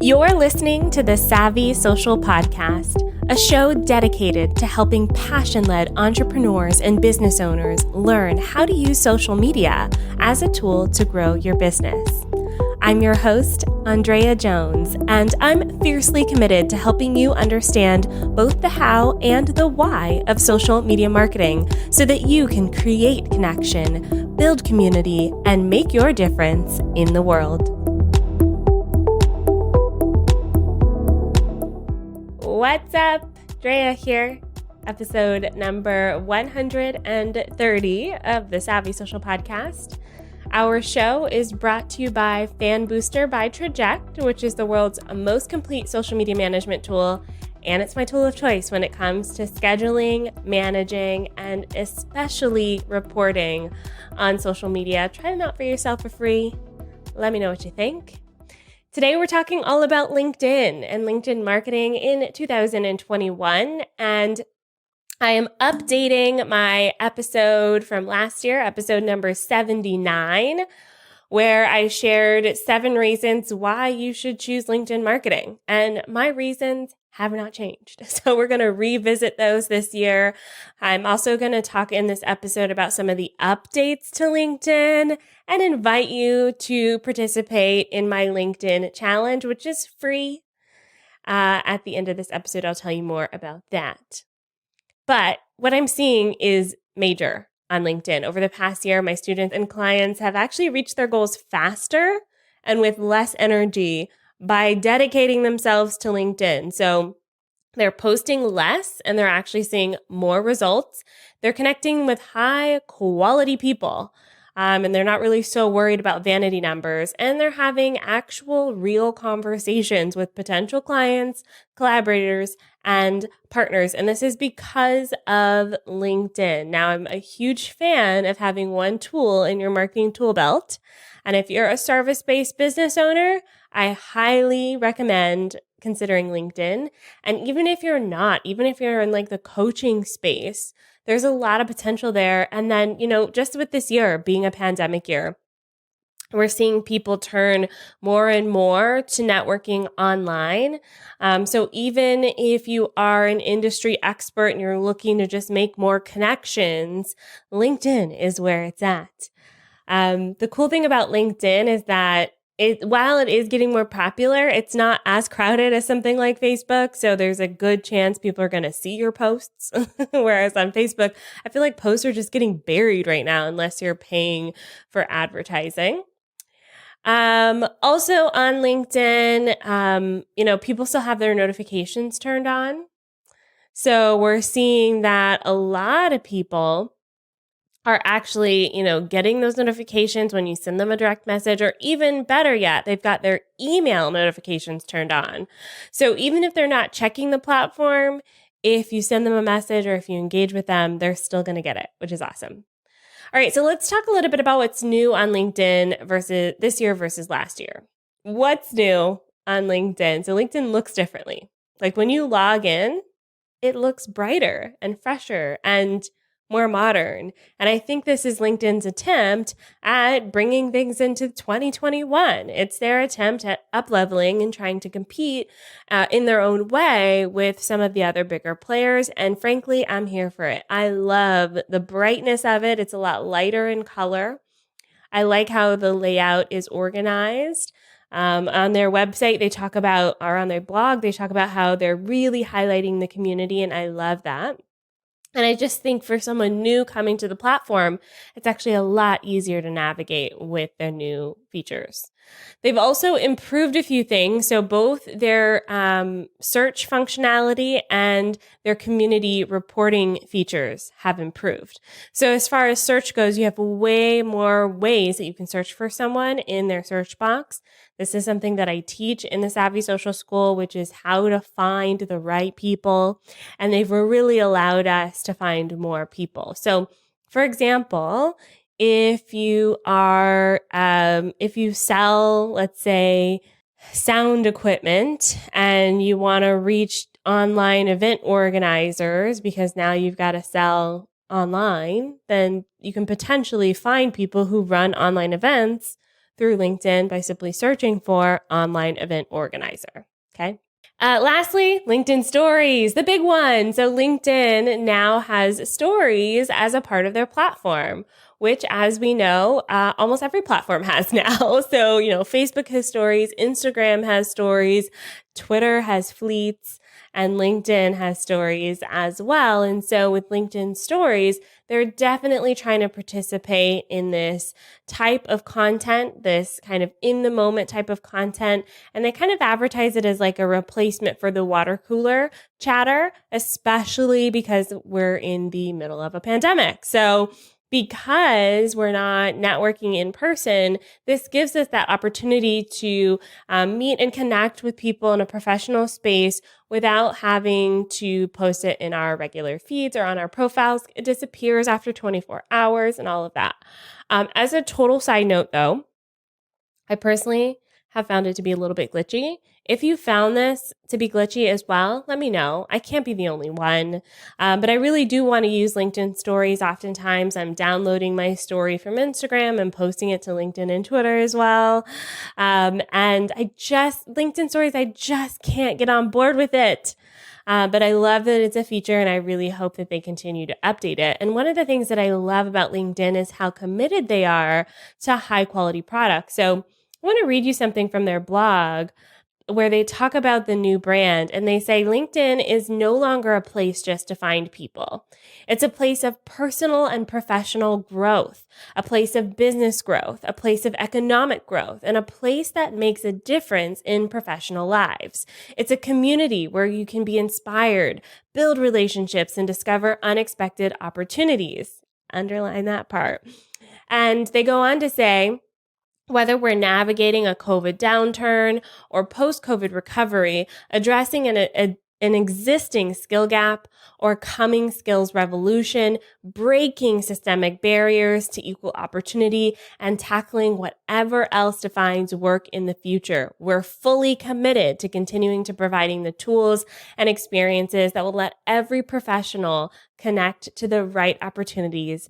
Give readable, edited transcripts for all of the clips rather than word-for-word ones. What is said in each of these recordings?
You're listening to the Savvy Social Podcast, a show dedicated to helping passion-led entrepreneurs and business owners learn how to use social media as a tool to grow your business. I'm your host, ANDREA Jones, and I'm fiercely committed to helping you understand both the how and the why of social media marketing so that you can create connection, build community, and make your difference in the world. What's up? Drea here, episode number 130 of the Savvy Social Podcast. Our show is brought to you by Fan Booster by Traject, which is the world's most complete social media management tool, and it's my tool of choice when it comes to scheduling, managing, and especially reporting on social media. Try them out for yourself for free. Let me know what you think. Today, we're talking all about LinkedIn and LinkedIn marketing in 2021. And I am updating my episode from last year, episode number 79, where I shared 7 reasons why you should choose LinkedIn marketing. And my reasons have not changed. So we're going to revisit those this year. I'm also going to talk in this episode about some of the updates to LinkedIn and invite you to participate in my LinkedIn challenge, which is free. At the end of this episode, I'll tell you more about that. But what I'm seeing is major on LinkedIn. Over the past year, my students and clients have actually reached their goals faster and with less energy by dedicating themselves to LinkedIn. So they're posting less and they're actually seeing more results. They're connecting with high quality people. And they're not really so worried about vanity numbers. And they're having actual real conversations with potential clients, collaborators, and partners. And this is because of LinkedIn. Now, I'm a huge fan of having one tool in your marketing tool belt. And if you're a service-based business owner, I highly recommend considering LinkedIn. And even if you're not, even if you're in like the coaching space, there's a lot of potential there. And then, just with this year being a pandemic year, we're seeing people turn more and more to networking online. So even if you are an industry expert and you're looking to just make more connections, LinkedIn is where it's at. The cool thing about LinkedIn is that while it is getting more popular, it's not as crowded as something like Facebook. So there's a good chance people are going to see your posts. Whereas on Facebook, I feel like posts are just getting buried right now unless you're paying for advertising. Also on LinkedIn, people still have their notifications turned on. So we're seeing that a lot of people are actually, getting those notifications when you send them a direct message, or even better yet, they've got their email notifications turned on. So even if they're not checking the platform, if you send them a message or if you engage with them, they're still going to get it, which is awesome. All right, so let's talk a little bit about what's new on LinkedIn versus this year versus last year. What's new on LinkedIn? So LinkedIn looks differently. Like when you log in, it looks brighter and fresher and more modern. And I think this is LinkedIn's attempt at bringing things into 2021. It's their attempt at up-leveling and trying to compete in their own way with some of the other bigger players. And frankly, I'm here for it. I love the brightness of it. It's a lot lighter in color. I like how the layout is organized. On their website, or on their blog, they talk about how they're really highlighting the community. And I love that. And I just think for someone new coming to the platform, it's actually a lot easier to navigate with their new features. They've also improved a few things. So both their search functionality and their community reporting features have improved. So as far as search goes, you have way more ways that you can search for someone in their search box. This is something that I teach in the Savvy Social School, which is how to find the right people. And they've really allowed us to find more people. So for example, if you sell, let's say, sound equipment and you want to reach online event organizers because now you've got to sell online, then you can potentially find people who run online events through LinkedIn by simply searching for online event organizer. Okay. Lastly, LinkedIn stories, the big one. So LinkedIn now has stories as a part of their platform, which, as we know, almost every platform has now. So, Facebook has stories, Instagram has stories, Twitter has fleets, and LinkedIn has stories as well. And so with LinkedIn stories, they're definitely trying to participate in this type of content, this kind of in the moment type of content. And they kind of advertise it as like a replacement for the water cooler chatter, especially because we're in the middle of a pandemic. So because we're not networking in person, this gives us that opportunity to meet and connect with people in a professional space without having to post it in our regular feeds or on our profiles. It disappears after 24 hours and all of that. As a total side note, though, I personally have found it to be a little bit glitchy. If you found this to be glitchy as well, let me know. I can't be the only one, but I really do want to use LinkedIn stories. Oftentimes I'm downloading my story from Instagram and posting it to LinkedIn and Twitter as well. And LinkedIn stories, I just can't get on board with it. But I love that it's a feature and I really hope that they continue to update it. And one of the things that I love about LinkedIn is how committed they are to high quality products. So I want to read you something from their blog where they talk about the new brand, and they say LinkedIn is no longer a place just to find people. It's a place of personal and professional growth, a place of business growth, a place of economic growth, and a place that makes a difference in professional lives. It's a community where you can be inspired, build relationships, and discover unexpected opportunities. Underline that part. And they go on to say, whether we're navigating a COVID downturn or post-COVID recovery, addressing an existing skill gap or coming skills revolution, breaking systemic barriers to equal opportunity, and tackling whatever else defines work in the future, we're fully committed to continuing to providing the tools and experiences that will let every professional connect to the right opportunities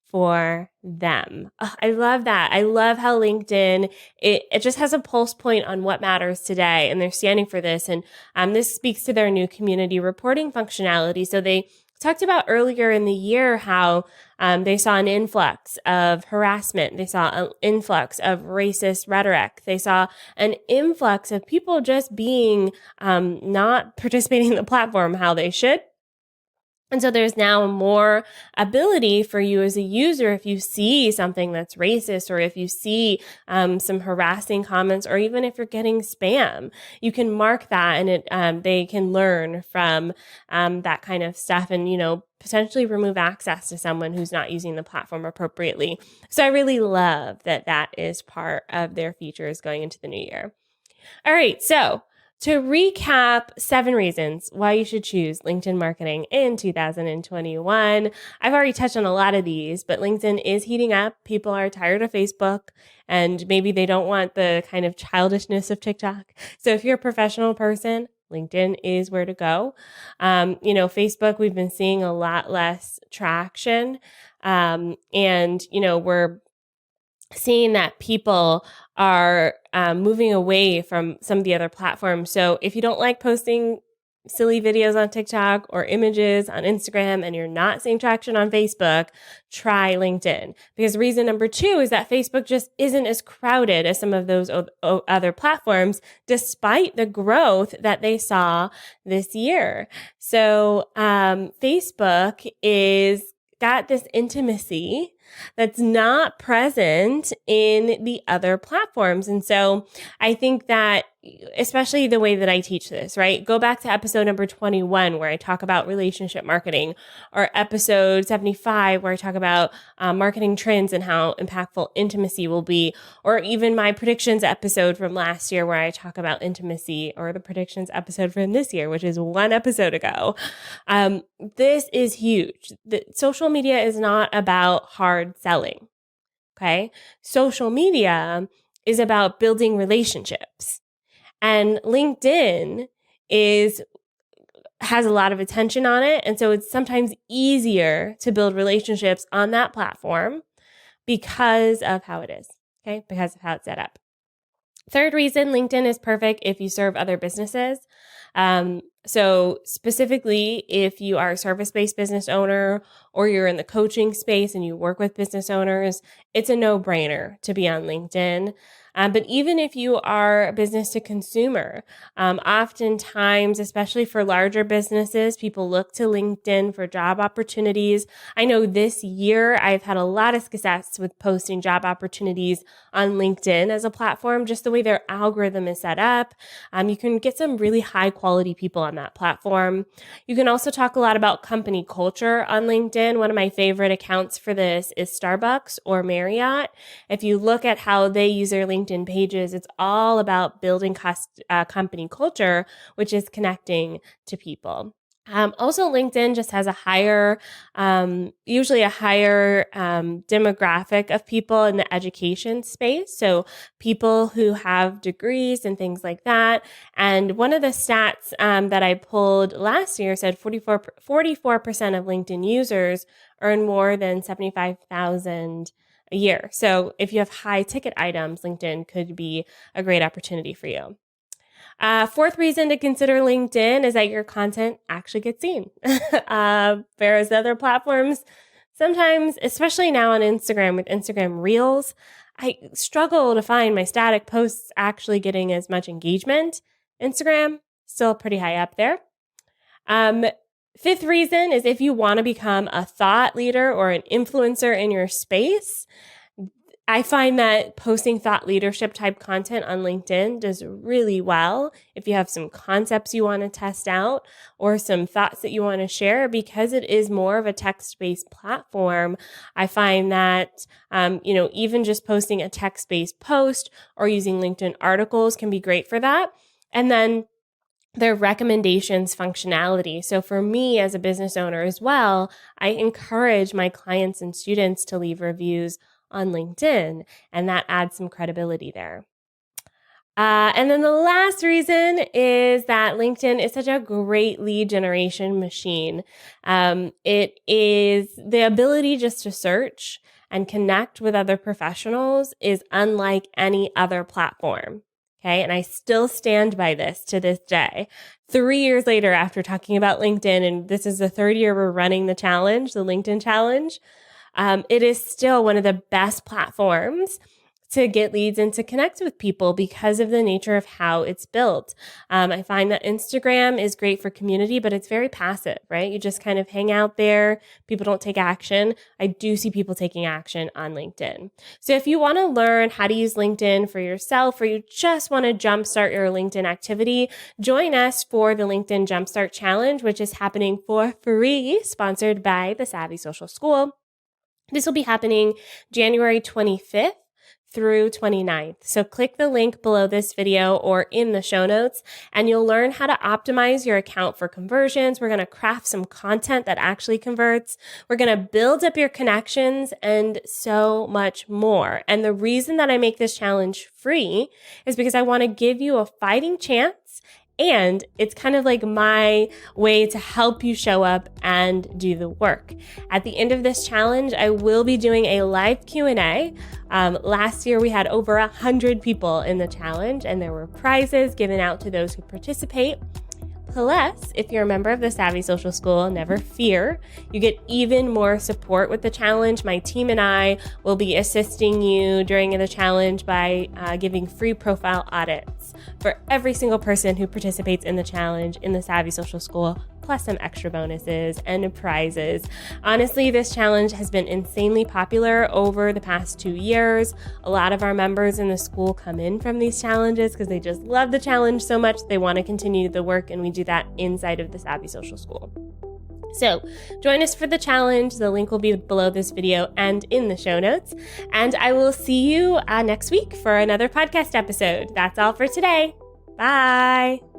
for them. Oh, I love that. I love how LinkedIn, it just has a pulse point on what matters today, and they're standing for this. And this speaks to their new community reporting functionality. So they talked about earlier in the year how they saw an influx of harassment. They saw an influx of racist rhetoric. They saw an influx of people just being not participating in the platform how they should. And so there's now more ability for you as a user, if you see something that's racist, or if you see some harassing comments, or even if you're getting spam, you can mark that, and they can learn from that kind of stuff, and potentially remove access to someone who's not using the platform appropriately. So I really love that that is part of their features going into the new year. All right, so to recap 7 reasons why you should choose LinkedIn marketing in 2021. I've already touched on a lot of these, but LinkedIn is heating up. People are tired of Facebook, and maybe they don't want the kind of childishness of TikTok. So if you're a professional person, LinkedIn is where to go. Facebook, we've been seeing a lot less traction. We're seeing that people are moving away from some of the other platforms. So if you don't like posting silly videos on TikTok or images on Instagram and you're not seeing traction on Facebook, try LinkedIn. Because reason number 2 is that Facebook just isn't as crowded as some of those other platforms, despite the growth that they saw this year. So Facebook is got this intimacy that's not present in the other platforms. And so I think that, especially the way that I teach this, right? Go back to episode number 21, where I talk about relationship marketing, or episode 75, where I talk about marketing trends and how impactful intimacy will be, or even my predictions episode from last year, where I talk about intimacy, or the predictions episode from this year, which is 1 episode ago. This is huge. Social media is not about hard selling. Okay. Social media is about building relationships, and LinkedIn has a lot of attention on it. And so it's sometimes easier to build relationships on that platform because of how it is. okay, because of how it's set up. Third reason, LinkedIn is perfect if you serve other businesses. So specifically, if you are a service-based business owner or you're in the coaching space and you work with business owners, it's a no-brainer to be on LinkedIn. But even if you are business to consumer, oftentimes, especially for larger businesses, people look to LinkedIn for job opportunities. I know this year I've had a lot of success with posting job opportunities on LinkedIn as a platform, just the way their algorithm is set up. You can get some really high quality people on that platform. You can also talk a lot about company culture on LinkedIn. One of my favorite accounts for this is Starbucks or Marriott. If you look at how they use their LinkedIn pages, it's all about building company culture, which is connecting to people. Also, LinkedIn just has usually a higher demographic of people in the education space. So people who have degrees and things like that. And one of the stats that I pulled last year said 44% of LinkedIn users earn more than $75,000 a year. So if you have high ticket items, LinkedIn could be a great opportunity for you. Fourth reason to consider LinkedIn is that your content actually gets seen. Whereas other platforms, sometimes, especially now on Instagram with Instagram Reels, I struggle to find my static posts actually getting as much engagement. Instagram, still pretty high up there. Fifth reason is if you want to become a thought leader or an influencer in your space, I find that posting thought leadership type content on LinkedIn does really well if you have some concepts you want to test out or some thoughts that you want to share, because it is more of a text-based platform. I find that, even just posting a text-based post or using LinkedIn articles can be great for that. And then their recommendations functionality. So for me as a business owner as well, I encourage my clients and students to leave reviews on LinkedIn, and that adds some credibility there. And then the last reason is that LinkedIn is such a great lead generation machine. It is the ability just to search and connect with other professionals is unlike any other platform. Okay. And I still stand by this to this day. 3 years later, after talking about LinkedIn, and this is the third year we're running the challenge, the LinkedIn challenge, it is still one of the best platforms to get leads and to connect with people because of the nature of how it's built. I find that Instagram is great for community, but it's very passive, right? You just kind of hang out there. People don't take action. I do see people taking action on LinkedIn. So if you want to learn how to use LinkedIn for yourself, or you just want to jumpstart your LinkedIn activity, join us for the LinkedIn Jumpstart Challenge, which is happening for free, sponsored by the Savvy Social School. This will be happening January 25th through 29th. So click the link below this video or in the show notes, and you'll learn how to optimize your account for conversions. We're going to craft some content that actually converts. We're going to build up your connections and so much more. And the reason that I make this challenge free is because I want to give you a fighting chance. And it's kind of like my way to help you show up and do the work. At the end of this challenge, I will be doing a live Q&A. Last year, we had over 100 people in the challenge, and there were prizes given out to those who participate. Plus, if you're a member of the Savvy Social School, never fear. You get even more support with the challenge. My team and I will be assisting you during the challenge by giving free profile audits for every single person who participates in the challenge in the Savvy Social School, plus some extra bonuses and prizes. Honestly, this challenge has been insanely popular over the past 2 years. A lot of our members in the school come in from these challenges because they just love the challenge so much they want to continue the work, and we do that inside of the Savvy Social School. So join us for the challenge. The link will be below this video and in the show notes. And I will see you next week for another podcast episode. That's all for today. Bye.